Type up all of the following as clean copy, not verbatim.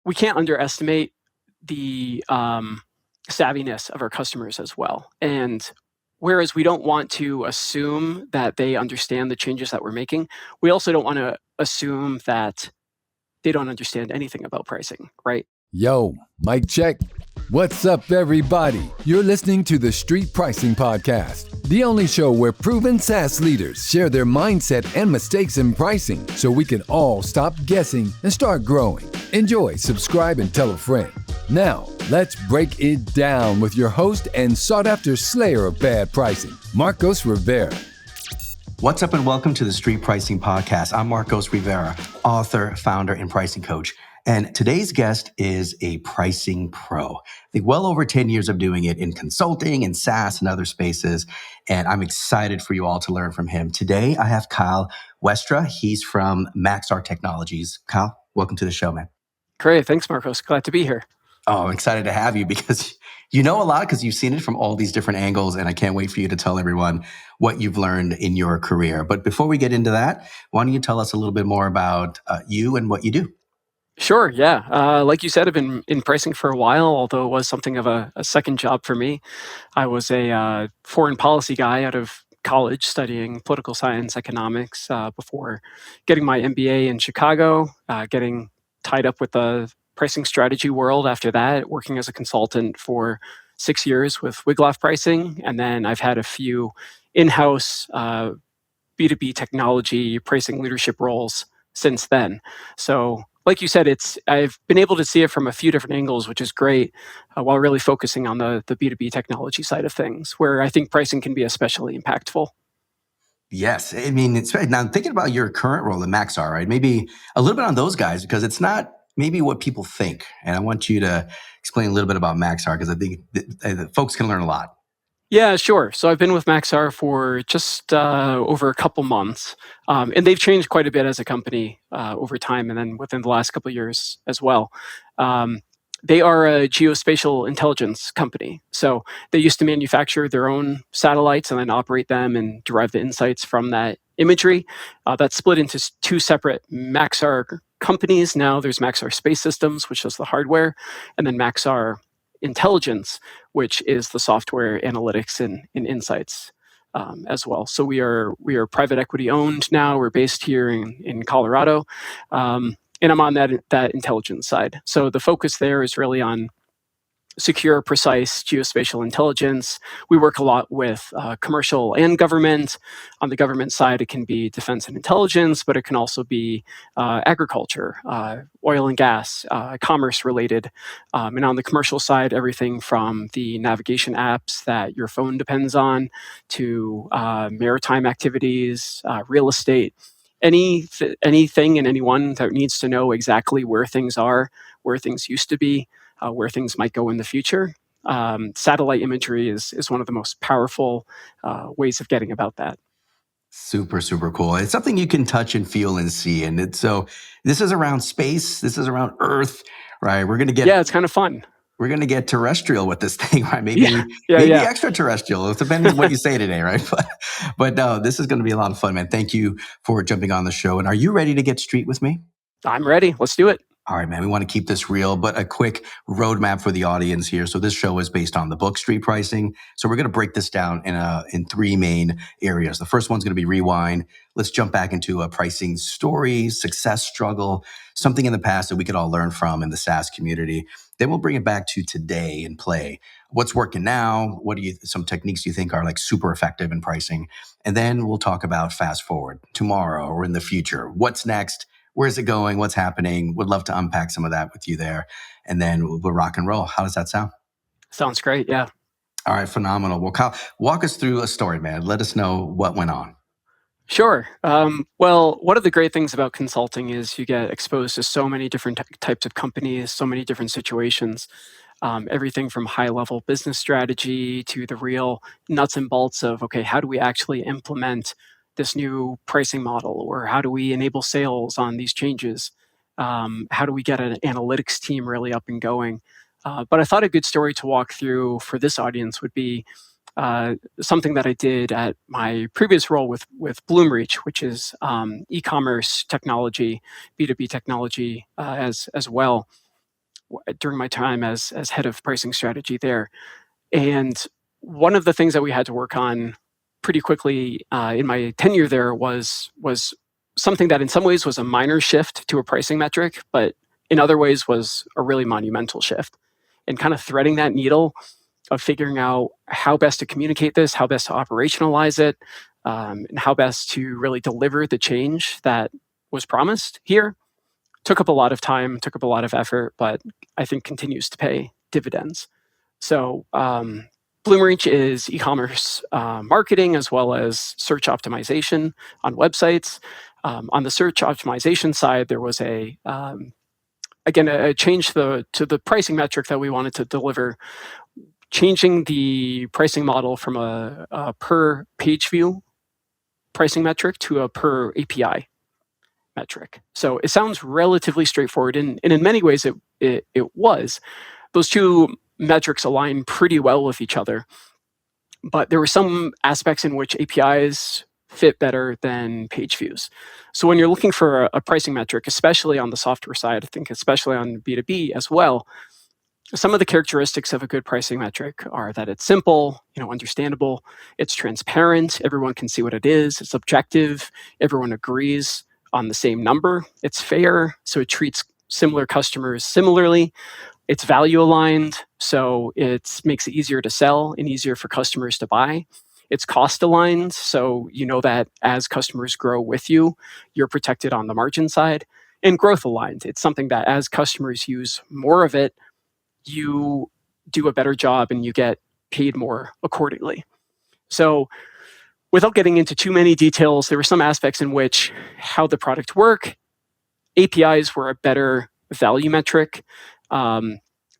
we can't underestimate the savviness of our customers as well. And whereas we don't want to assume that they understand the changes that we're making, we also don't want to assume that they don't understand anything about pricing, right? Yo, mic check. What's up, everybody? You're listening to the Street Pricing Podcast, the only show where proven SaaS leaders share their mindset and mistakes in pricing so we can all stop guessing and start growing. Enjoy, subscribe, and tell a friend. Now, let's break it down with your host and sought-after slayer of bad pricing, Marcos Rivera. What's up and welcome to the Street Pricing Podcast. I'm Marcos Rivera, author, founder, and pricing coach. And today's guest is a pricing pro. I think well over 10 years of doing it in consulting and SaaS and other spaces. And I'm excited for you all to learn from him. Today, I have Kyle Westra. He's from Maxar Technologies. Kyle, welcome to the show, man. Great. Thanks, Marcos. Glad to be here. Oh, I'm excited to have you because you know a lot because you've seen it from all these different angles. And I can't wait for you to tell everyone what you've learned in your career. But before we get into that, why don't you tell us a little bit more about you and what you do? Sure. Yeah. Like you said, I've been in pricing for a while, although it was something of a second job for me. I was a foreign policy guy out of college studying political science, economics, before getting my MBA in Chicago, getting tied up with the pricing strategy world after that, working as a consultant for 6 years with Wigloff Pricing. And then I've had a few in-house B2B technology pricing leadership roles since then. So like you said, I've been able to see it from a few different angles, which is great, while really focusing on the B2B technology side of things, where I think pricing can be especially impactful. Yes. I mean, it's now thinking about your current role at Maxar, right? Maybe a little bit on those guys, because it's not maybe what people think. And I want you to explain a little bit about Maxar, because I think the folks can learn a lot. Yeah, sure. So I've been with Maxar for just over a couple months, and they've changed quite a bit as a company over time, and then within the last couple of years as well. They are a geospatial intelligence company. So they used to manufacture their own satellites and then operate them and derive the insights from that imagery. That's split into two separate Maxar companies. Now there's Maxar Space Systems, which is the hardware, and then Maxar Intelligence, which is the software analytics and insights as well. So we are private equity owned now. We're based here in Colorado, and I'm on that intelligence side. So the focus there is really on secure, precise geospatial intelligence. We work a lot with commercial and government. On the government side, it can be defense and intelligence, but it can also be agriculture, oil and gas, commerce related. And on the commercial side, everything from the navigation apps that your phone depends on to maritime activities, real estate. Anything and anyone that needs to know exactly where things are, where things used to be, where things might go in the future. Satellite imagery is one of the most powerful ways of getting about that. Super, super cool. It's something you can touch and feel and see. And so this is around space. This is around Earth, right? It's kind of fun. We're going to get terrestrial with this thing, right? Maybe extraterrestrial. It depends on what you say today, right? But no, this is going to be a lot of fun, man. Thank you for jumping on the show. And are you ready to get street with me? I'm ready. Let's do it. All right, man, we want to keep this real, but a quick roadmap for the audience here. So this show is based on the book Street Pricing. So we're going to break this down in three main areas. The first one's going to be rewind. Let's jump back into a pricing story, success struggle, something in the past that we could all learn from in the SaaS community. Then we'll bring it back to today and play. What's working now? Some techniques you think are like super effective in pricing? And then we'll talk about fast forward tomorrow or in the future. What's next? Where's it going? What's happening? Would love to unpack some of that with you there. And then we'll rock and roll. How does that sound? Sounds great. Yeah. All right. Phenomenal. Well, Kyle, walk us through a story, man. Let us know what went on. Sure. Well, one of the great things about consulting is you get exposed to so many different types of companies, so many different situations, everything from high-level business strategy to the real nuts and bolts of, okay, how do we actually implement this new pricing model, or how do we enable sales on these changes? How do we get an analytics team really up and going? But I thought a good story to walk through for this audience would be something that I did at my previous role with Bloomreach, which is e-commerce technology, B2B technology as well. during my time as head of pricing strategy there. And one of the things that we had to work on pretty quickly in my tenure there was something that in some ways was a minor shift to a pricing metric, but in other ways was a really monumental shift. And kind of threading that needle of figuring out how best to communicate this, how best to operationalize it, and how best to really deliver the change that was promised here took up a lot of time, took up a lot of effort, but I think continues to pay dividends. So Bloomreach is e-commerce marketing as well as search optimization on websites. On the search optimization side, there was a change to the pricing metric that we wanted to deliver, changing the pricing model from a per page view pricing metric to a per API metric. So it sounds relatively straightforward, and in many ways it was. Those two metrics align pretty well with each other, but there were some aspects in which APIs fit better than page views. So when you're looking for a pricing metric, especially on the software side, I think especially on B2B as well, some of the characteristics of a good pricing metric are that it's simple, understandable, it's transparent, everyone can see what it is, it's objective, everyone agrees on the same number, it's fair, so it treats similar customers similarly, it's value aligned, so it makes it easier to sell and easier for customers to buy. It's cost aligned, so you know that as customers grow with you, you're protected on the margin side. And growth aligned, it's something that as customers use more of it, you do a better job and you get paid more accordingly. So without getting into too many details, there were some aspects in which how the product worked, APIs were a better value metric.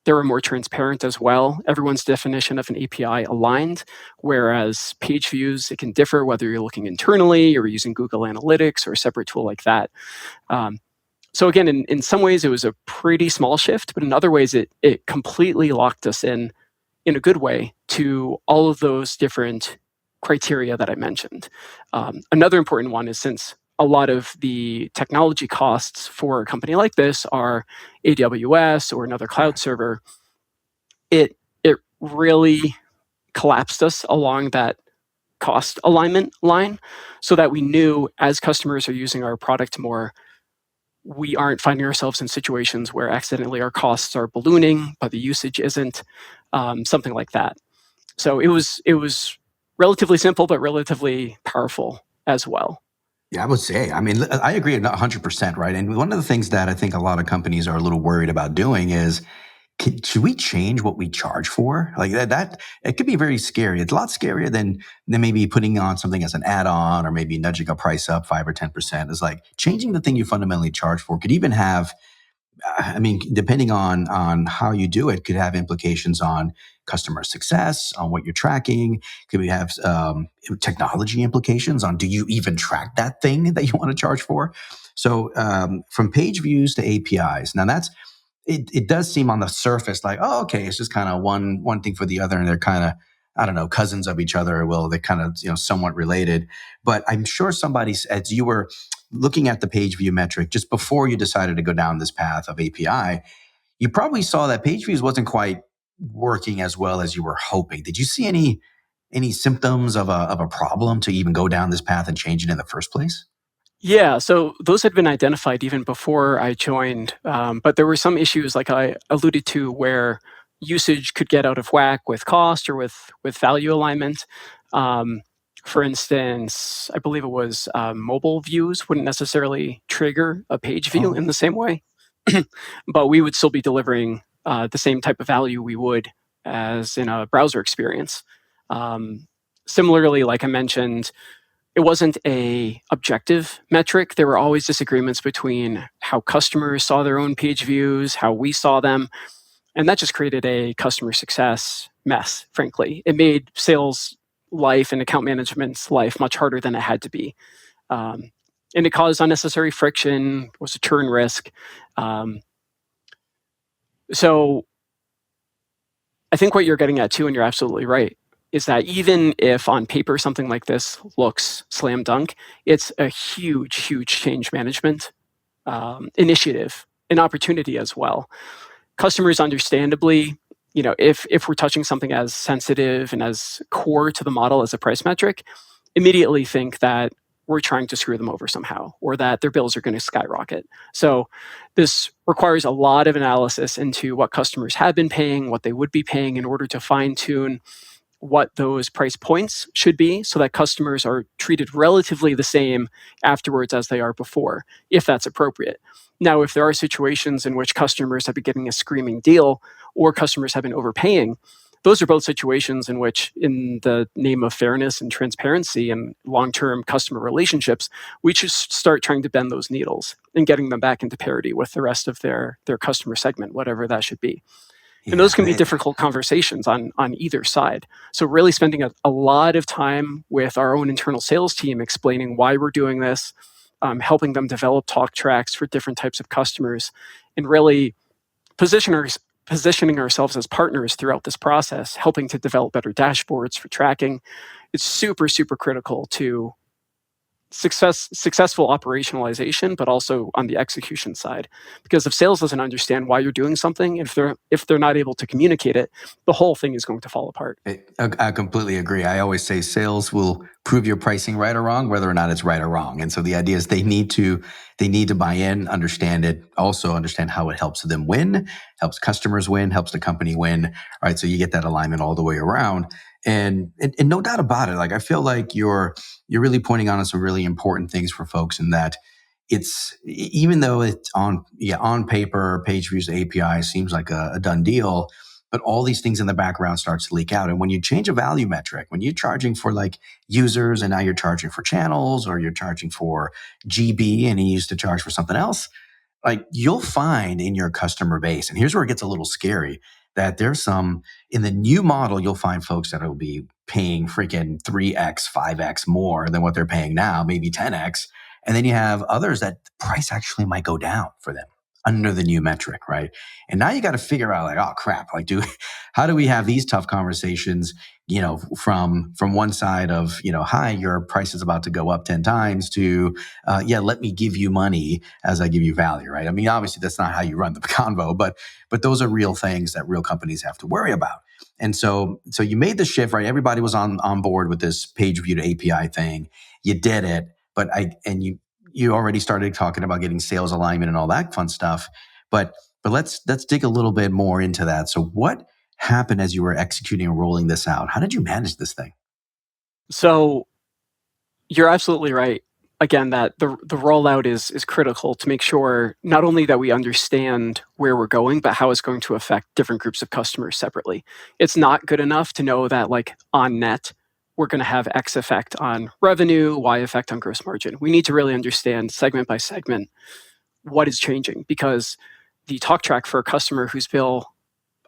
They were more transparent as well. Everyone's definition of an API aligned, whereas page views, it can differ whether you're looking internally or using Google Analytics or a separate tool like that. So again, in some ways, it was a pretty small shift, but in other ways, it completely locked us in a good way to all of those different criteria that I mentioned. Another important one is since a lot of the technology costs for a company like this are AWS or another cloud server, it really collapsed us along that cost alignment line so that we knew as customers are using our product more, we aren't finding ourselves in situations where accidentally our costs are ballooning, but the usage isn't, something like that. So it was relatively simple, but relatively powerful as well. Yeah, I would say, I agree 100%, right? And one of the things that I think a lot of companies are a little worried about doing is, should we change what we charge for? Like that it could be very scary. It's a lot scarier than maybe putting on something as an add-on or maybe nudging a price up 5 or 10%. Is like changing the thing you fundamentally charge for could even have, depending on how you do it, could have implications on customer success, on what you're tracking. Could we have technology implications on, do you even track that thing that you want to charge for? So from page views to APIs. Now that's, it does seem on the surface like, oh, okay, it's just kind of one thing for the other, and they're kind of, I don't know, cousins of each other. Well, they're kind of, somewhat related. But I'm sure somebody, as you were looking at the page view metric, just before you decided to go down this path of API, you probably saw that page views wasn't quite working as well as you were hoping. Did you see any symptoms of a problem to even go down this path and change it in the first place? Yeah, so those had been identified even before I joined, but there were some issues, like I alluded to, where usage could get out of whack with cost or with value alignment. For instance, I believe it was mobile views wouldn't necessarily trigger a page view in the same way, but we would still be delivering the same type of value we would as in a browser experience. Similarly, like I mentioned, it wasn't a objective metric. There were always disagreements between how customers saw their own page views, how we saw them. And that just created a customer success mess, frankly. It made sales life and account management's life much harder than it had to be. And it caused unnecessary friction, was a churn risk. So I think what you're getting at too, and you're absolutely right, is that even if on paper something like this looks slam dunk, it's a huge change management initiative, an opportunity as well. Customers understandably, if we're touching something as sensitive and as core to the model as a price metric, immediately think that we're trying to screw them over somehow or that their bills are going to skyrocket. So this requires a lot of analysis into what customers have been paying, what they would be paying in order to fine tune what those price points should be so that customers are treated relatively the same afterwards as they are before, if that's appropriate. Now, if there are situations in which customers have been getting a screaming deal or customers have been overpaying, those are both situations in which, in the name of fairness and transparency and long-term customer relationships, we should start trying to bend those needles and getting them back into parity with the rest of their customer segment, whatever that should be. And those can be difficult conversations on either side. So really spending a lot of time with our own internal sales team explaining why we're doing this, helping them develop talk tracks for different types of customers, and really positioning ourselves as partners throughout this process, helping to develop better dashboards for tracking. It's super, super critical to successful operationalization, but also on the execution side. Because if sales doesn't understand why you're doing something, if they're not able to communicate it, the whole thing is going to fall apart. I completely agree. I always say sales will prove your pricing right or wrong, whether or not it's right or wrong. And so the idea is they need to buy in, understand it, also understand how it helps them win, helps customers win, helps the company win. All right, so you get that alignment all the way around. And no doubt about it, like I feel like you're really pointing on some really important things for folks in that it's, even though it's on paper, page views, API seems like a done deal, but all these things in the background starts to leak out. And when you change a value metric, when you're charging for like users and now you're charging for channels, or you're charging for GB and you used to charge for something else, like you'll find in your customer base, and here's where it gets a little scary, that there's some, in the new model, you'll find folks that will be paying freaking 3x, 5x more than what they're paying now, maybe 10x. And then you have others that the price actually might go down for them under the new metric, right? And now you got to figure out like, oh crap, like how do we have these tough conversations, from one side of, hi, your price is about to go up 10 times to, let me give you money as I give you value, right? I mean, obviously that's not how you run the convo, but those are real things that real companies have to worry about. And so you made the shift, right? Everybody was on board with this page view to API thing. You did it, but you already started talking about getting sales alignment and all that fun stuff. But let's dig a little bit more into that. So what happened as you were executing and rolling this out? How did you manage this thing? So you're absolutely right. Again, that the rollout is critical to make sure not only that we understand where we're going, but how it's going to affect different groups of customers separately. It's not good enough to know that like on net, we're going to have X effect on revenue, Y effect on gross margin. We need to really understand segment by segment what is changing, because the talk track for a customer whose bill,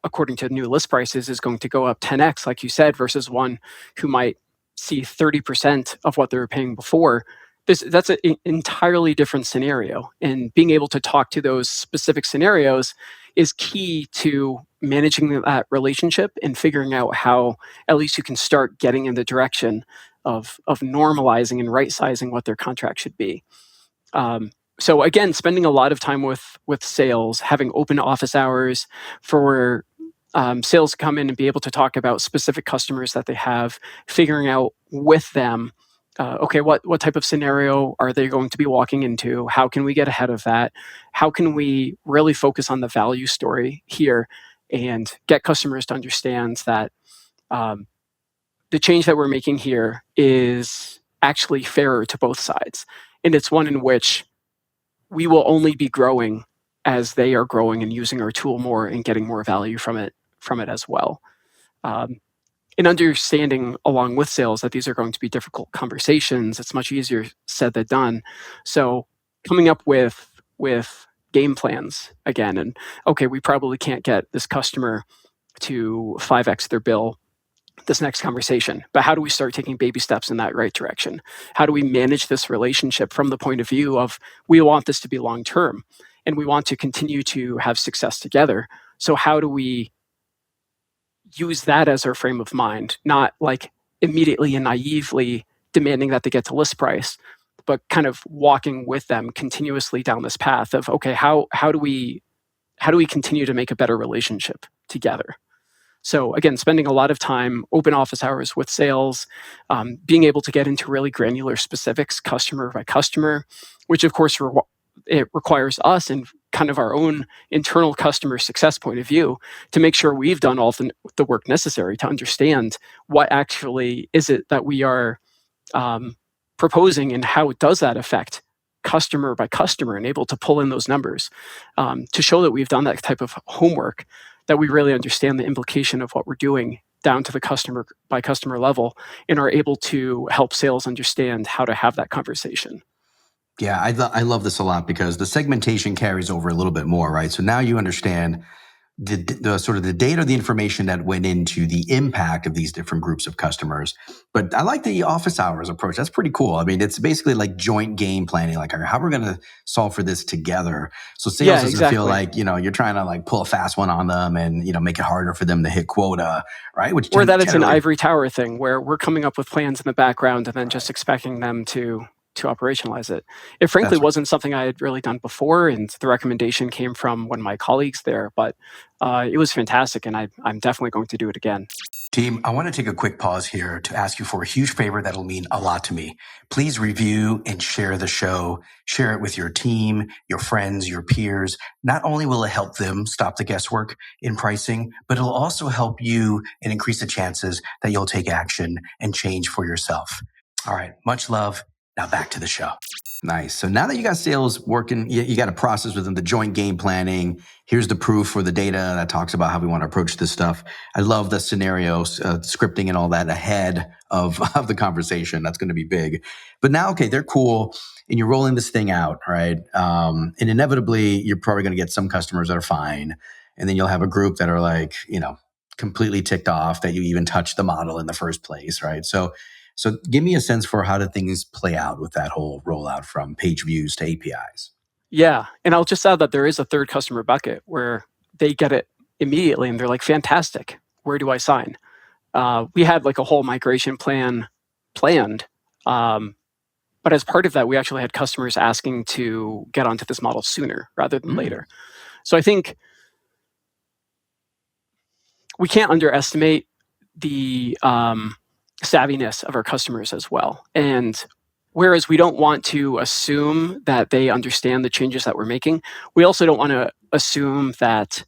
according to new list prices, is going to go up 10x, like you said, versus one who might see 30% of what they were paying before. That's an entirely different scenario. And being able to talk to those specific scenarios is key to managing that relationship and figuring out how at least you can start getting in the direction of normalizing and right-sizing what their contract should be. So again, spending a lot of time with sales, having open office hours for sales to come in and be able to talk about specific customers that they have, figuring out with them, okay, what type of scenario are they going to be walking into? How can we get ahead of that? How can we really focus on the value story here and get customers to understand that the change that we're making here is actually fairer to both sides. And it's one in which we will only be growing as they are growing and using our tool more and getting more value from it as well. And understanding along with sales that these are going to be difficult conversations, it's much easier said than done. So coming up with game plans again, and okay, we probably can't get this customer to 5x their bill this next conversation, but how do we start taking baby steps in that right direction? How do we manage this relationship from the point of view of we want this to be long term and we want to continue to have success together? So how do we use that as our frame of mind, not like immediately and naively demanding that they get to list price, but kind of walking with them continuously down this path of, okay, how do we how do we continue to make a better relationship together? So again, spending a lot of time, open office hours with sales, being able to get into really granular specifics, customer by customer, which of course it requires us and kind of our own internal customer success point of view to make sure we've done all the work necessary to understand what actually is it that we are proposing and how does that affect customer by customer, and able to pull in those numbers to show that we've done that type of homework, that we really understand the implication of what we're doing down to the customer by customer level, and are able to help sales understand how to have that conversation. Yeah, I love this a lot because the segmentation carries over a little bit more, right? So now you understand the sort of the data, the information that went into the impact of these different groups of customers. But I like the office hours approach. That's pretty cool. I mean, it's basically like joint game planning, like how we're going to solve for this together. So sales doesn't feel like, you're trying to like pull a fast one on them and, make it harder for them to hit quota, right? Or that it's an ivory tower thing where we're coming up with plans in the background and then just expecting them to operationalize it. It frankly wasn't something I had really done before, and the recommendation came from one of my colleagues there, but it was fantastic, and I'm definitely going to do it again. Team, I want to take a quick pause here to ask you for a huge favor that'll mean a lot to me. Please review and share the show. Share it with your team, your friends, your peers. Not only will it help them stop the guesswork in pricing, but it'll also help you and increase the chances that you'll take action and change for yourself. All right, much love. Now back to the show. Nice. So now that you got sales working, you got a process within the joint game planning. Here's the proof for the data that talks about how we want to approach this stuff. I love the scenarios, scripting and all that ahead of the conversation. That's going to be big. But now, okay, they're cool and you're rolling this thing out, right? And inevitably, you're probably going to get some customers that are fine. And then you'll have a group that are like, completely ticked off that you even touched the model in the first place, right? So give me a sense for how do things play out with that whole rollout from page views to APIs. Yeah, and I'll just add that there is a third customer bucket where they get it immediately and they're like, fantastic, where do I sign? We had like a whole migration plan planned, but as part of that, we actually had customers asking to get onto this model sooner rather than later. So I think we can't underestimate the savviness of our customers as well. And whereas we don't want to assume that they understand the changes that we're making, we also don't want to assume that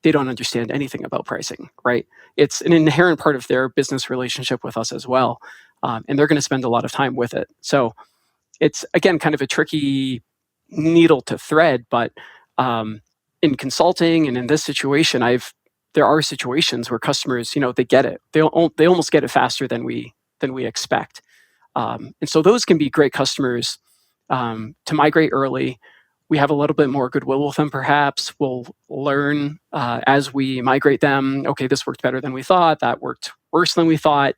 they don't understand anything about pricing, right? It's an inherent part of their business relationship with us as well. And they're going to spend a lot of time with it. So it's, again, kind of a tricky needle to thread, but in consulting and in this situation, there are situations where customers, they get it. They almost get it faster than we expect. And so those can be great customers to migrate early. We have a little bit more goodwill with them, perhaps. We'll learn as we migrate them, okay, this worked better than we thought. That worked worse than we thought.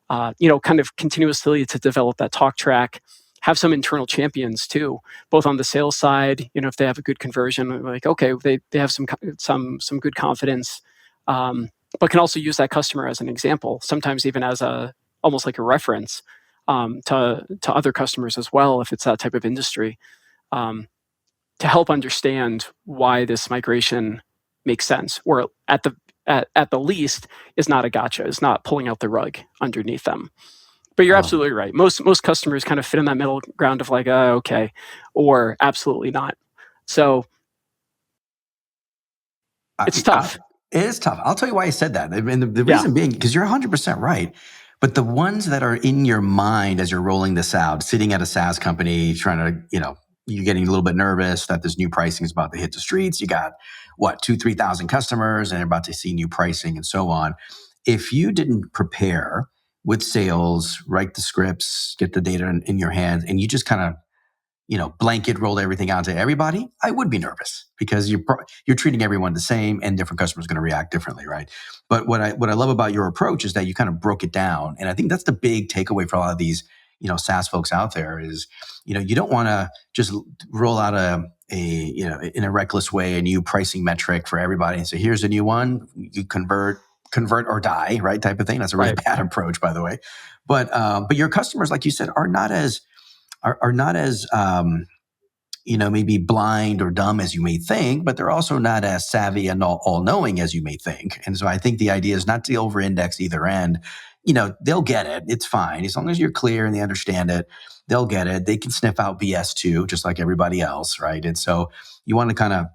Kind of continuously to develop that talk track. Have some internal champions too, both on the sales side. If they have a good conversion, like, okay, they have some good confidence. But can also use that customer as an example, sometimes even as almost like a reference to other customers as well, if it's that type of industry, to help understand why this migration makes sense, or at the least is not a gotcha, is not pulling out the rug underneath them. But you're absolutely right. Most customers kind of fit in that middle ground of like, okay, or absolutely not. So it's tough. It is tough. I'll tell you why I said that. I mean, the reason being, because you're 100% right. But the ones that are in your mind as you're rolling this out, sitting at a SaaS company, trying to, you're getting a little bit nervous that this new pricing is about to hit the streets. You got, 2,000-3,000 customers and they're about to see new pricing and so on. If you didn't prepare with sales, write the scripts, get the data in your hands, and you just kind of, blanket rolled everything out to everybody, I would be nervous because you're treating everyone the same and different customers are going to react differently, right? But what I love about your approach is that you kind of broke it down. And I think that's the big takeaway for a lot of these, SaaS folks out there is, you don't want to just roll out in a reckless way, a new pricing metric for everybody and say, here's a new one, you convert or die, right? Type of thing. That's a really bad approach, by the way. But your customers, like you said, are not as maybe blind or dumb as you may think, but they're also not as savvy and all-knowing as you may think. And so I think the idea is not to over-index either end. They'll get it. It's fine. As long as you're clear and they understand it, they'll get it. They can sniff out BS too, just like everybody else, right? And so you want to kind of,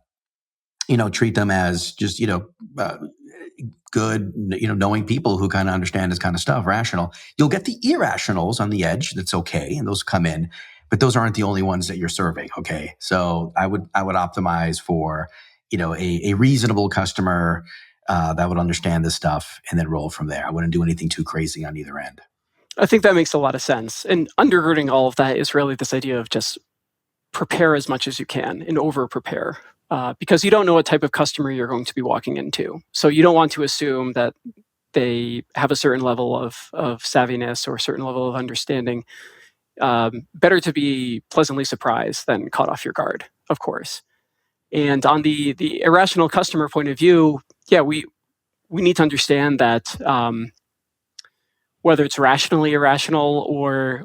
treat them as just, good, knowing people who kind of understand this kind of stuff, rational. You'll get the irrationals on the edge. That's okay. And those come in, but those aren't the only ones that you're serving. Okay. So I would optimize for, a reasonable customer that would understand this stuff and then roll from there. I wouldn't do anything too crazy on either end. I think that makes a lot of sense. And undergirding all of that is really this idea of just prepare as much as you can and over prepare. Because you don't know what type of customer you're going to be walking into. So you don't want to assume that they have a certain level of savviness or a certain level of understanding. Better to be pleasantly surprised than caught off your guard, of course. And on the irrational customer point of view, yeah, we need to understand that whether it's rationally irrational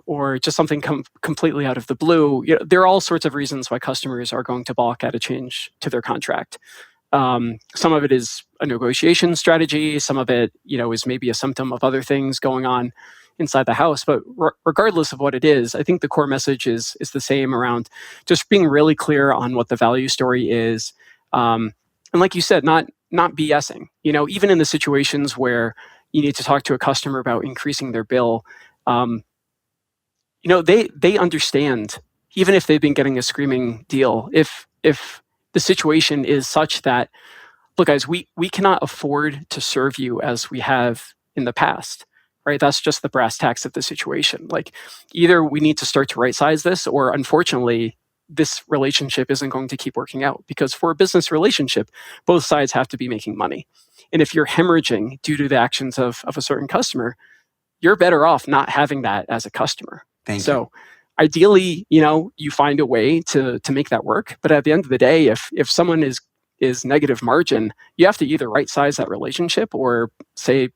or just something completely out of the blue, there are all sorts of reasons why customers are going to balk at a change to their contract. Some of it is a negotiation strategy. Some of it, is maybe a symptom of other things going on inside the house. But regardless of what it is, I think the core message is the same around just being really clear on what the value story is. And like you said, not BSing. Even in the situations where you need to talk to a customer about increasing their bill, they understand, even if they've been getting a screaming deal, if the situation is such that, look, guys, we cannot afford to serve you as we have in the past, right? That's just the brass tacks of the situation. Like, either we need to start to right-size this, or unfortunately, this relationship isn't going to keep working out, because for a business relationship, both sides have to be making money. And if you're hemorrhaging due to the actions of a certain customer, you're better off not having that as a customer. Thank you. Ideally, you find a way to make that work. But at the end of the day, if someone is negative margin, you have to either right size that relationship or say,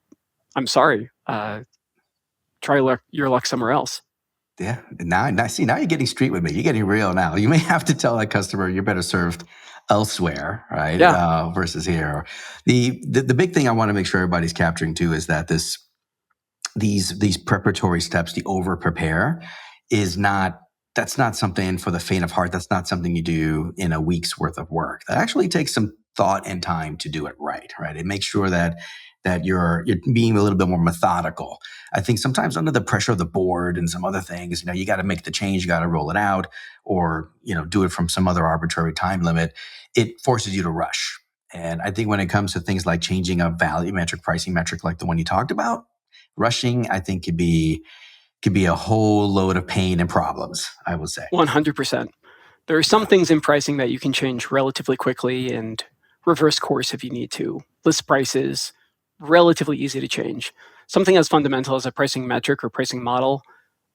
I'm sorry, try your luck somewhere else. Yeah. Now you're getting street with me. You're getting real now. You may have to tell that customer you're better served elsewhere, right? Yeah. Versus here. The big thing I want to make sure everybody's capturing too is that these preparatory steps, the over prepare, that's not something for the faint of heart. That's not something you do in a week's worth of work. That actually takes some thought and time to do it right? It makes sure that you're being a little bit more methodical. I think sometimes under the pressure of the board and some other things, you got to make the change, you got to roll it out, or do it from some other arbitrary time limit. It forces you to rush. And I think when it comes to things like changing a value metric, pricing metric, like the one you talked about, rushing, I think could be a whole load of pain and problems, I would say. 100%. There are some things in pricing that you can change relatively quickly and reverse course if you need to. List prices, relatively easy to change. Something as fundamental as a pricing metric or pricing model,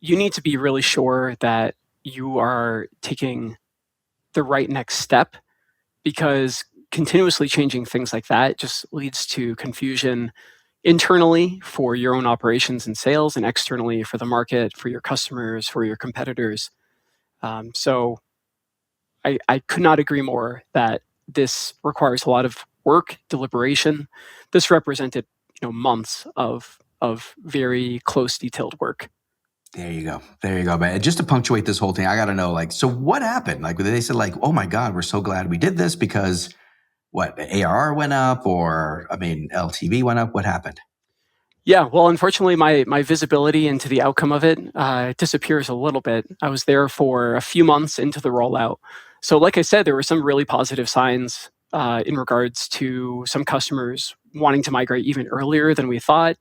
you need to be really sure that you are taking the right next step, because continuously changing things like that just leads to confusion internally for your own operations and sales, and externally for the market, for your customers, for your competitors. So I could not agree more that this requires a lot of work, deliberation. This represented months of very close, detailed work. There you go. Man. Just to punctuate this whole thing, I got to know, so what happened? They said oh my God, we're so glad we did this because what, ARR went up, or LTV went up? What happened? Yeah, well, unfortunately, my visibility into the outcome of it disappears a little bit. I was there for a few months into the rollout. So like I said, there were some really positive signs in regards to some customers wanting to migrate even earlier than we thought,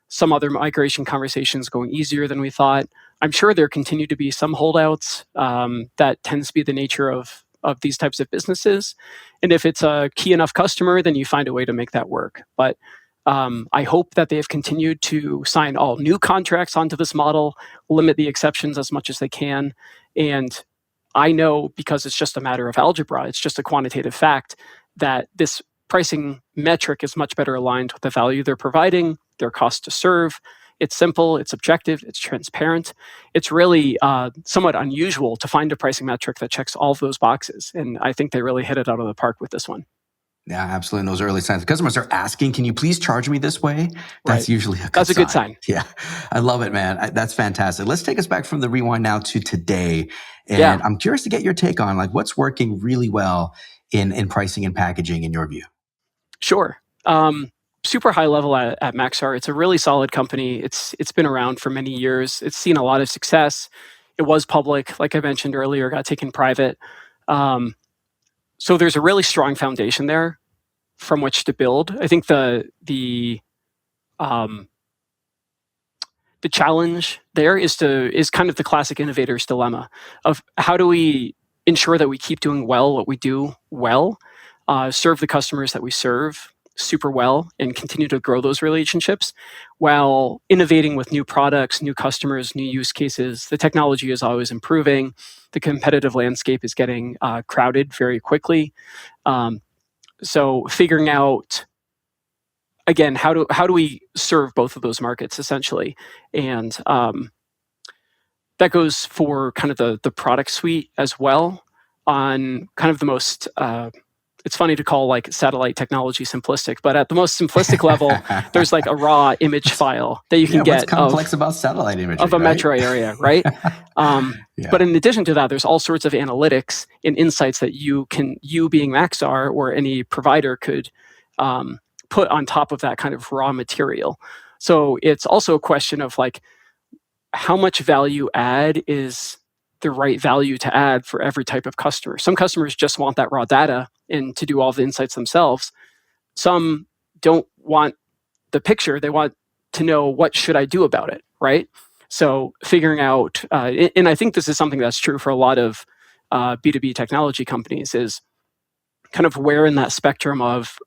some other migration conversations going easier than we thought. I'm sure there continue to be some holdouts. That tends to be the nature of these types of businesses. And if it's a key enough customer, then you find a way to make that work. But I hope that they have continued to sign all new contracts onto this model, limit the exceptions as much as they can. And I know, because it's just a matter of algebra, it's just a quantitative fact, that this pricing metric is much better aligned with the value they're providing, their cost to serve, It's simple, it's objective, it's transparent. It's really somewhat unusual to find a pricing metric that checks all of those boxes. And I think they really hit it out of the park with this one. Yeah, absolutely. And those early signs, the customers are asking, can you please charge me this way? That's Right. usually a good That's a good sign. sign. Yeah, I love it, man. That's fantastic. Let's take us back from the rewind now to today. Yeah, And I'm curious to get your take on like what's working really well in pricing and packaging in your view. sure. Super high level at Maxar. It's a really solid company. It's been around for many years. It's seen a lot of success. It was public, like I mentioned earlier, got taken private. Um, so there's a really strong foundation there from which to build. I think um, the challenge there is kind of the classic innovator's dilemma of how do we ensure that we keep doing well what we do well, serve the customers that we serve super well, and continue to grow those relationships while innovating with new products, new customers, new use cases. The technology is always improving. The competitive landscape is getting crowded very quickly. So figuring out again how do we serve both of those markets essentially, and that goes for kind of the product suite as well. On kind of the most it's funny to call like satellite technology simplistic, but at the most simplistic level, there's like a raw image file that you can What's get complex about satellite imagery, of a right? metro area, right? Yeah. But in addition to that, there's all sorts of analytics and insights that you being Maxar or any provider could put on top of that kind of raw material. So it's also a question of like how much value add is the right value to add for every type of customer. Some customers just want that raw data and to do all the insights themselves. Some don't want the picture. They want to know what should I do about it, right? So figuring out, and I think this is something that's true for a lot of B2B technology companies, is kind of where in that spectrum of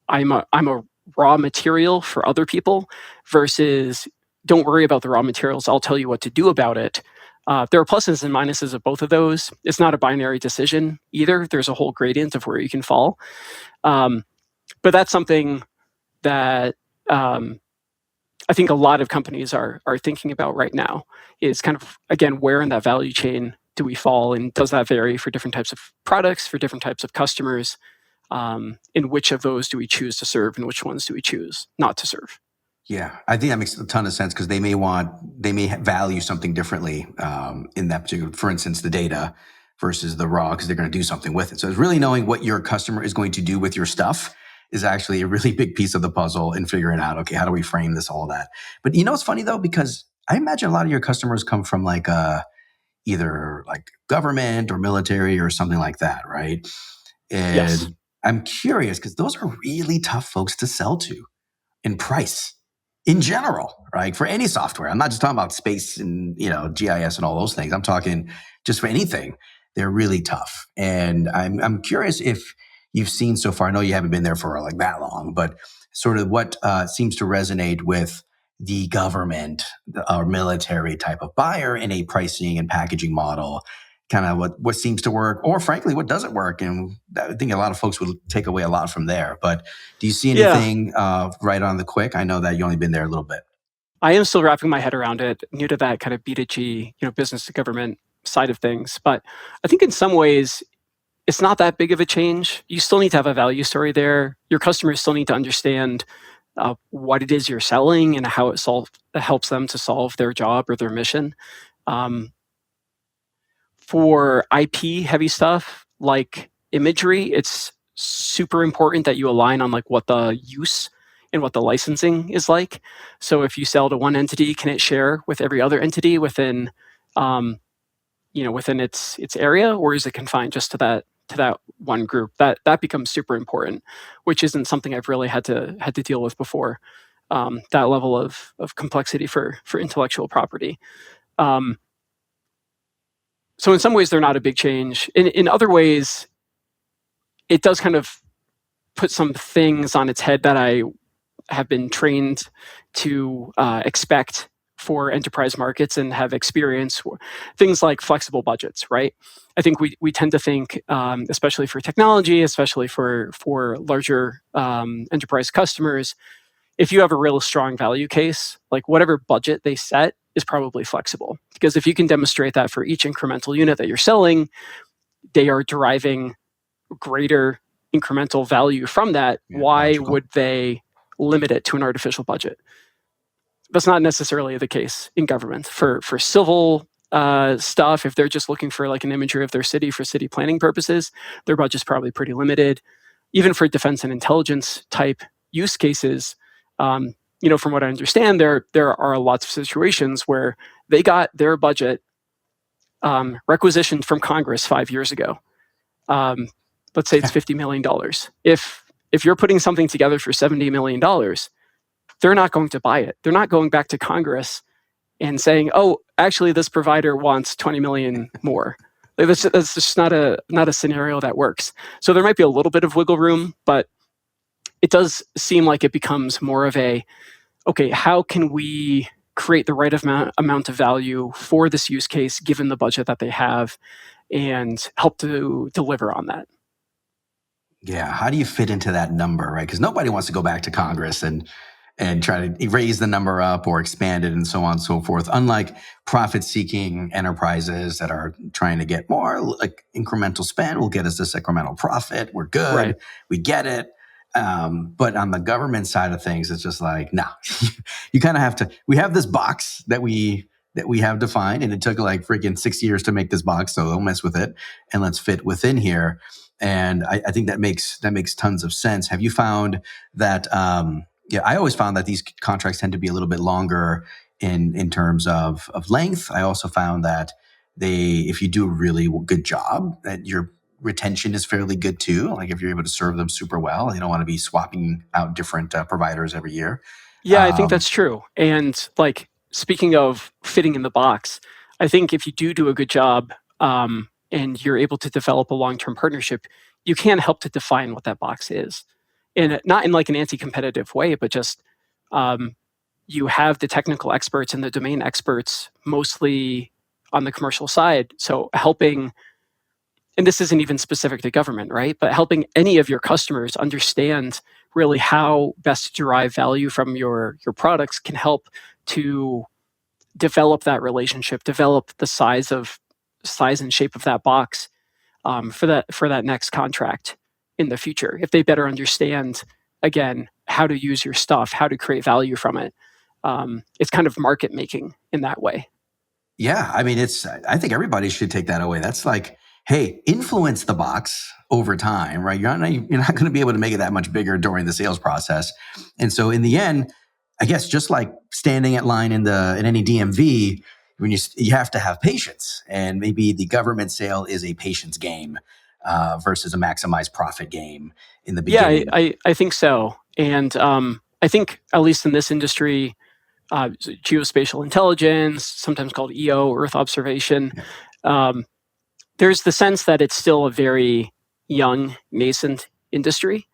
I'm a raw material for other people versus don't worry about the raw materials, I'll tell you what to do about it. There are pluses and minuses of both of those. It's not a binary decision either. There's a whole gradient of where you can fall. But that's something that I think a lot of companies are thinking about right now, is kind of, again, where in that value chain do we fall, and does that vary for different types of products, for different types of customers? In which of those do we choose to serve, and which ones do we choose not to serve? Yeah, I think that makes a ton of sense because they may value something differently in that particular, for instance, the data versus the raw, because they're going to do something with it. So it's really knowing what your customer is going to do with your stuff is actually a really big piece of the puzzle in figuring out, okay, how do we frame this, all that. But you know, it's funny though, because I imagine a lot of your customers come from like either like government or military or something like that, right? And Yes. I'm curious because those are really tough folks to sell to in price in general, right? For any software. I'm not just talking about space and, GIS and all those things. I'm talking just for anything. They're really tough. And I'm curious if you've seen so far, I know you haven't been there for like that long, but sort of what seems to resonate with the government or military type of buyer in a pricing and packaging model, kind of what seems to work, or frankly, what doesn't work. And I think a lot of folks would take away a lot from there. But do you see Yeah. anything right on the quick? I know that you only been there a little bit. I am still wrapping my head around it, new to that kind of B2G, business to government side of things. But I think in some ways, it's not that big of a change. You still need to have a value story there. Your customers still need to understand what it is you're selling and how it helps them to solve their job or their mission. For IP heavy stuff like imagery, it's super important that you align on like what the use and what the licensing is like. So if you sell to one entity, can it share with every other entity within within its area, or is it confined just to that one group? That becomes super important, which isn't something I've really had to deal with before. That level of complexity for intellectual property. So in some ways, they're not a big change. In other ways, it does kind of put some things on its head that I have been trained to expect for enterprise markets and have experienced things like flexible budgets, right? I think we tend to think, especially for technology, especially for larger enterprise customers, if you have a real strong value case, like whatever budget they set is probably flexible. Because if you can demonstrate that for each incremental unit that you're selling, they are deriving greater incremental value from that, why logical. would they limit it to an artificial budget? That's not necessarily the case in government. For civil stuff, if they're just looking for like an imagery of their city for city planning purposes, their budget's probably pretty limited. Even for defense and intelligence type use cases, from what I understand, there are lots of situations where they got their budget requisitioned from Congress 5 years ago. Let's say it's $50 million. If you're putting something together for $70 million, they're not going to buy it. They're not going back to Congress and saying, "Oh, actually, this provider wants 20 million more." Like, that's just not a scenario that works. So there might be a little bit of wiggle room, but it does seem like it becomes more of a, okay, how can we create the right amount of value for this use case given the budget that they have, and help to deliver on that. Yeah, how do you fit into that number, right? Because nobody wants to go back to Congress and try to raise the number up or expand it and so on and so forth. Unlike profit-seeking enterprises that are trying to get more, like incremental spend will get us this incremental profit. We're good. Right. We get it. But on the government side of things, it's just like, no, you kind of have to. We have this box that we have defined, and it took like freaking 6 years to make this box. So don't mess with it, and let's fit within here. And I think that makes tons of sense. Have you found that? Yeah, I always found that these contracts tend to be a little bit longer in terms of length. I also found that if you do a really good job, that your retention is fairly good too. Like if you're able to serve them super well, you don't want to be swapping out different providers every year. Yeah, I think that's true. And like speaking of fitting in the box, I think if you do a good job and you're able to develop a long-term partnership, you can help to define what that box is. And not in like an anti-competitive way, but just you have the technical experts and the domain experts mostly on the commercial side. So helping, and this isn't even specific to government, right? But helping any of your customers understand really how best to derive value from your products can help to develop that relationship, develop the size and shape of that box for that next contract in the future. If they better understand, again, how to use your stuff, how to create value from it, it's kind of market making in that way. Yeah, I mean, I think everybody should take that away. That's like, hey, influence the box over time, right? You're not going to be able to make it that much bigger during the sales process. And so in the end, I guess just like standing at line in any DMV, when you have to have patience, and maybe the government sale is a patience game versus a maximized profit game in the beginning. Yeah, I think so. And I think at least in this industry, geospatial intelligence, sometimes called EO, Earth observation, there's the sense that it's still a very young, nascent industry,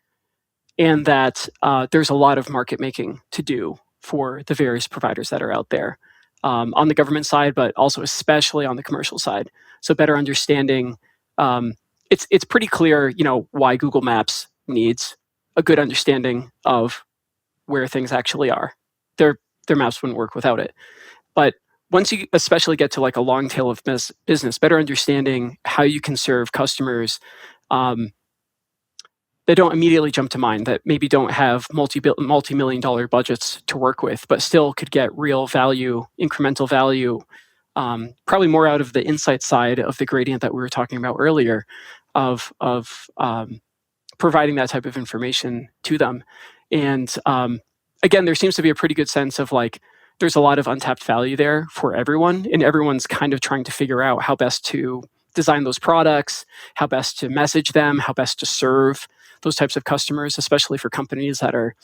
and that there's a lot of market making to do for the various providers that are out there on the government side, but also especially on the commercial side. So better understanding, it's pretty clear, why Google Maps needs a good understanding of where things actually are. Their maps wouldn't work without it. But once you especially get to like a long tail of business, better understanding how you can serve customers that don't immediately jump to mind, that maybe don't have multi-million-dollar budgets to work with, but still could get real value, incremental value, probably more out of the insight side of the gradient that we were talking about earlier, of providing that type of information to them. And again, there seems to be a pretty good sense of like, there's a lot of untapped value there for everyone, and everyone's kind of trying to figure out how best to design those products, how best to message them, how best to serve those types of customers, especially for companies that are,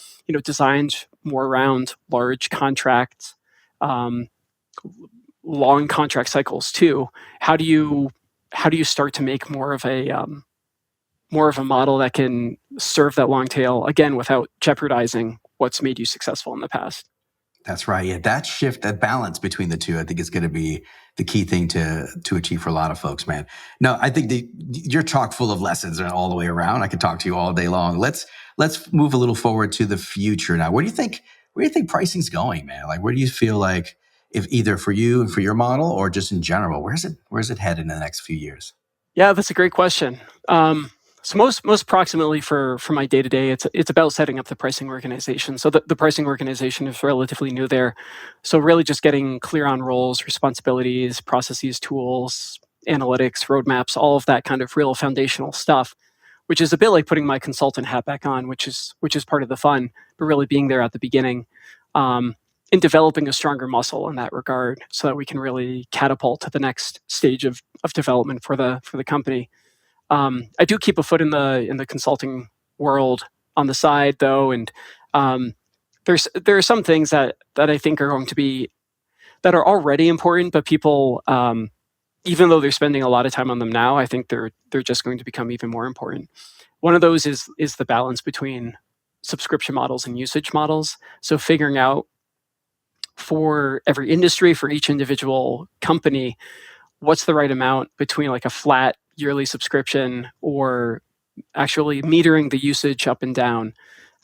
designed more around large contracts, long contract cycles too. How do you start to make more of a model that can serve that long tail again without jeopardizing what's made you successful in the past? That's right. Yeah, that shift, that balance between the two, I think is going to be the key thing to achieve for a lot of folks, man. No, I think you're chock full of lessons all the way around. I could talk to you all day long. Let's move a little forward to the future now. Where do you think pricing's going, man? Like, where do you feel like, if either for you and for your model or just in general, where's it headed in the next few years? Yeah, that's a great question. So most proximately for my day to day, it's about setting up the pricing organization. So the pricing organization is relatively new there. So really just getting clear on roles, responsibilities, processes, tools, analytics, roadmaps, all of that kind of real foundational stuff, which is a bit like putting my consultant hat back on, which is part of the fun, but really being there at the beginning. In developing a stronger muscle in that regard, so that we can really catapult to the next stage of development for the company. I do keep a foot in the consulting world on the side, though, and there are some things that I think are going to be, that are already important, but people, even though they're spending a lot of time on them now, I think they're just going to become even more important. One of those is the balance between subscription models and usage models. So figuring out, for every industry, for each individual company, what's the right amount between like a flat yearly subscription or actually metering the usage up and down.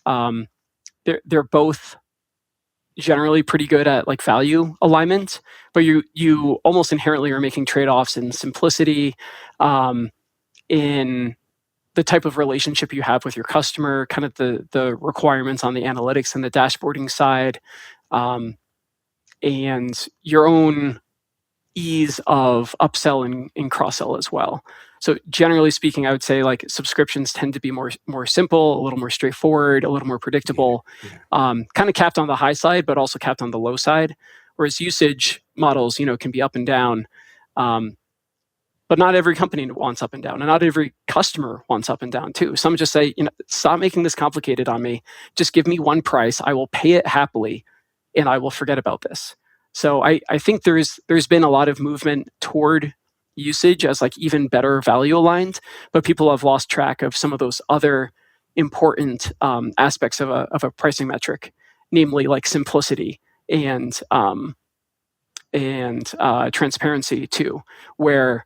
They're both generally pretty good at like value alignment, but you almost inherently are making trade-offs in simplicity, in the type of relationship you have with your customer, kind of the requirements on the analytics and the dashboarding side, and your own ease of upsell and cross-sell as well. So generally speaking, I would say like subscriptions tend to be more simple, a little more straightforward, a little more predictable, kind of capped on the high side, but also capped on the low side. Whereas usage models, can be up and down, but not every company wants up and down, and not every customer wants up and down too. Some just say, stop making this complicated on me. Just give me one price. I will pay it happily, and I will forget about this. So I think there's been a lot of movement toward usage as like even better value aligned, but people have lost track of some of those other important aspects of a pricing metric, namely like simplicity and transparency too, where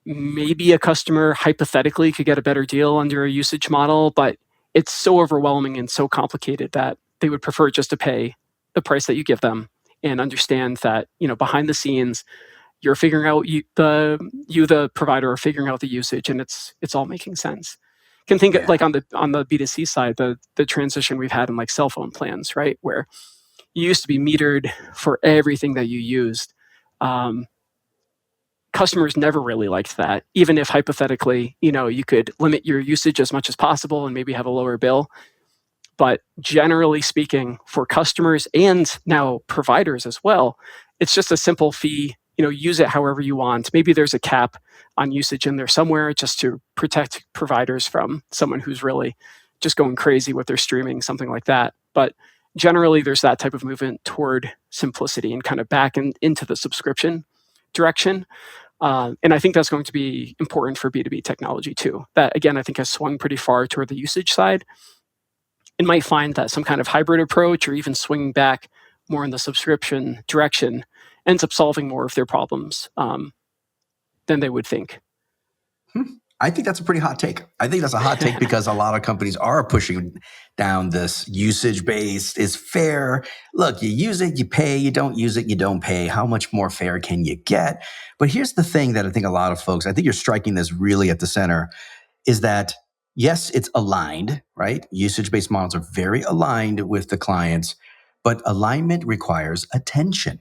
maybe a customer hypothetically could get a better deal under a usage model, but it's so overwhelming and so complicated that they would prefer just to pay the price that you give them, and understand that behind the scenes you're figuring out, the provider are figuring out the usage, and it's all making sense. You can think like on the B2C side, the transition we've had in like cell phone plans, right, where you used to be metered for everything that you used. Customers never really liked that, even if hypothetically you could limit your usage as much as possible and maybe have a lower bill. But generally speaking, for customers and now providers as well, it's just a simple fee. Use it however you want. Maybe there's a cap on usage in there somewhere, just to protect providers from someone who's really just going crazy with their streaming, something like that. But generally, there's that type of movement toward simplicity and kind of back into the subscription direction. And I think that's going to be important for B2B technology too. That, again, I think has swung pretty far toward the usage side, and might find that some kind of hybrid approach, or even swinging back more in the subscription direction, ends up solving more of their problems than they would think. I think that's a pretty hot take. I think that's a hot take because a lot of companies are pushing down this usage-based is fair. Look, you use it, you pay. You don't use it, you don't pay. How much more fair can you get? But here's the thing that I think a lot of folks, I think you're striking this really at the center, is that yes, it's aligned, right? Usage-based models are very aligned with the clients, but alignment requires attention.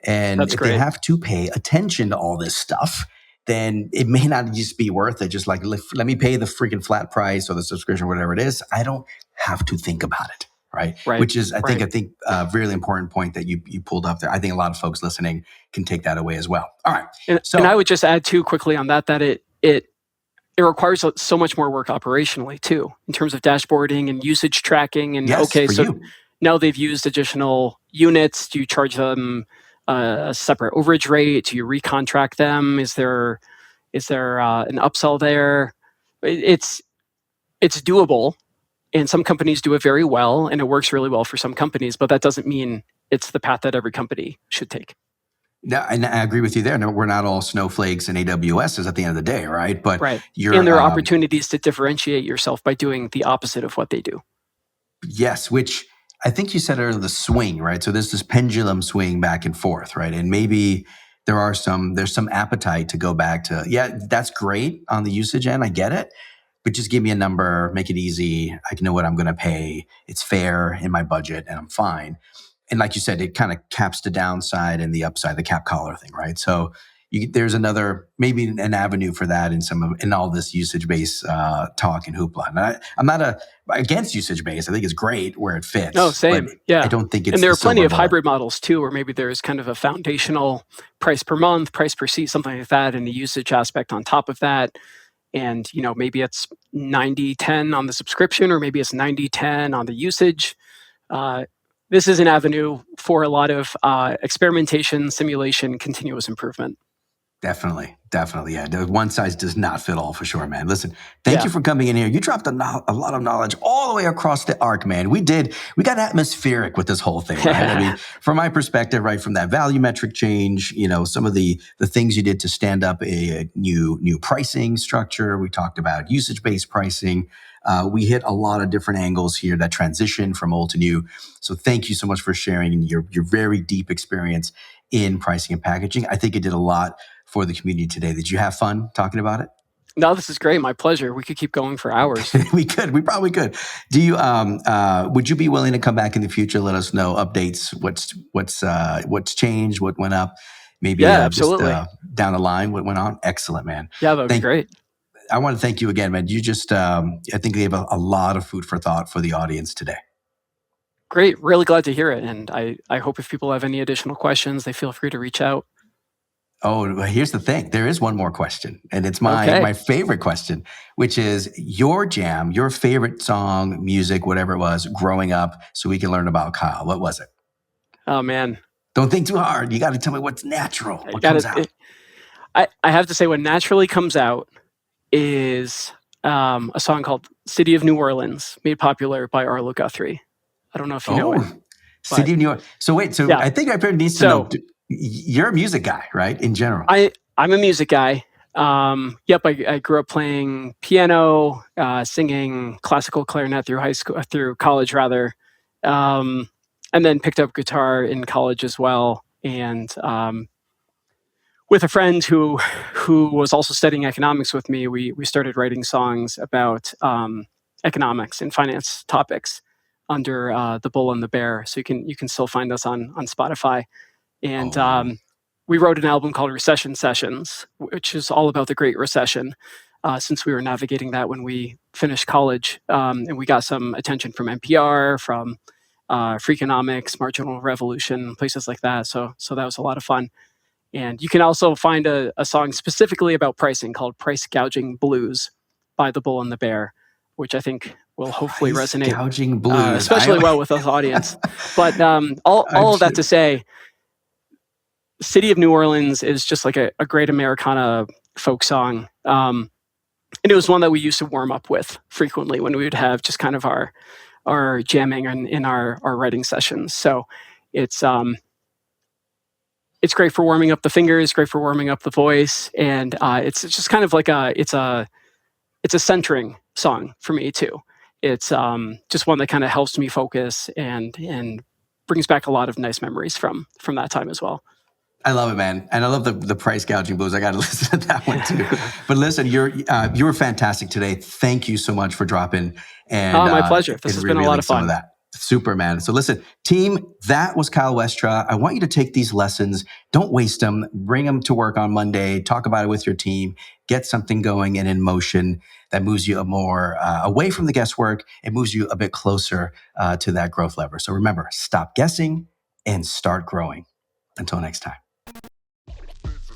And That's if great. they have to pay attention to all this stuff, then it may not just be worth it. Just like, let me pay the freaking flat price or the subscription, whatever it is. I don't have to think about it, right? Which is, I think, a really important point that you pulled up there. I think a lot of folks listening can take that away as well. All right. And I would just add too quickly on that it requires so much more work operationally too, in terms of dashboarding and usage tracking. And now they've used additional units. Do you charge them a separate overage rate? Do you recontract them? Is there an upsell there? It's doable, and some companies do it very well, and it works really well for some companies. But that doesn't mean it's the path that every company should take. Yeah, and I agree with you there. No, we're not all snowflakes and AWSs at the end of the day, right? But Right. you're And there are opportunities to differentiate yourself by doing the opposite of what they do. yes, which I think you said earlier, the swing, right? So there's this pendulum swing back and forth, right? And maybe there's some appetite to go back to, yeah, that's great on the usage end. I get it. But just give me a number, make it easy. I can know what I'm going to pay. It's fair in my budget and I'm fine. And like you said, it kind of caps the downside and the upside, the cap collar thing, right? So there's another, maybe an avenue for that in all this usage-based talk and hoopla. And I'm not against usage-based. I think it's great where it fits. No, same. But Yeah. I don't think it's and there are plenty of silver bullet. hybrid models too, where maybe there's kind of a foundational price per month, price per seat, something like that, and the usage aspect on top of that. And maybe it's 90-10 on the subscription, or maybe it's 90-10 on the usage. This is an avenue for a lot of experimentation, simulation, continuous improvement. Definitely. Yeah. The one size does not fit all for sure, man. Listen, thank you for coming in here. You dropped a lot of knowledge all the way across the arc, man. We got atmospheric with this whole thing, right? I mean, from my perspective, right, from that value metric change, some of the things you did to stand up a new pricing structure. We talked about usage-based pricing. We hit a lot of different angles here that transition from old to new. So thank you so much for sharing your very deep experience in pricing and packaging. I think it did a lot for the community today. Did you have fun talking about it? No, this is great. My pleasure. We could keep going for hours. We probably could. Do you, would you be willing to come back in the future? Let us know updates. What's changed? What went up? Maybe absolutely. Just, down the line, what went on? Excellent, man. Yeah, that would be great. I want to thank you again, man. You just, I think you gave a lot of food for thought for the audience today. Great. Really glad to hear it. And I hope if people have any additional questions, they feel free to reach out. Oh, here's the thing. There is one more question, and it's my favorite question, which is your jam, your favorite song, music, whatever it was, growing up, so we can learn about Kyle. What was it? Oh, man. Don't think too hard. You got to tell me what's natural. What comes out? I have to say what naturally comes out is a song called City of New Orleans, made popular by Arlo Guthrie. I don't know if you know it. City of New Orleans. So wait, I think our parent needs to know, you're a music guy, right? In general. I'm a music guy. I grew up playing piano, singing classical clarinet through college rather. And then picked up guitar in college as well. And with a friend who was also studying economics with me, we started writing songs about economics and finance topics under The Bull and the Bear. So you can still find us on Spotify. And we wrote an album called Recession Sessions, which is all about the Great Recession, since we were navigating that when we finished college. And we got some attention from NPR, from Freakonomics, Marginal Revolution, places like that. So that was a lot of fun. And you can also find a song specifically about pricing called Price Gouging Blues by The Bull and the Bear, which I think will hopefully resonate, Gouging Blues. Especially well with this audience. But all of that to say, City of New Orleans is just like a great Americana folk song. And it was one that we used to warm up with frequently when we would have just kind of our jamming in our writing sessions. So it's great for warming up the fingers, great for warming up the voice. And it's just kind of like it's a centering song for me too. It's just one that kind of helps me focus and brings back a lot of nice memories from that time as well. I love it, man. And I love the Price Gouging Blues. I got to listen to that one too. But listen, you were fantastic today. Thank you so much for dropping. And my pleasure. This has been a lot of fun. Super, man. So listen, team, that was Kyle Westra. I want you to take these lessons. Don't waste them. Bring them to work on Monday. Talk about it with your team. Get something going and in motion that moves you more away from the guesswork. It moves you a bit closer to that growth lever. So remember, stop guessing and start growing. Until next time.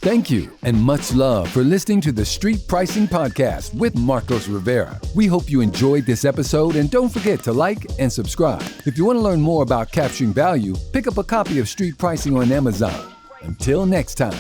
Thank you and much love for listening to the Street Pricing Podcast with Marcos Rivera. We hope you enjoyed this episode and don't forget to like and subscribe. If you want to learn more about capturing value, pick up a copy of Street Pricing on Amazon. Until next time.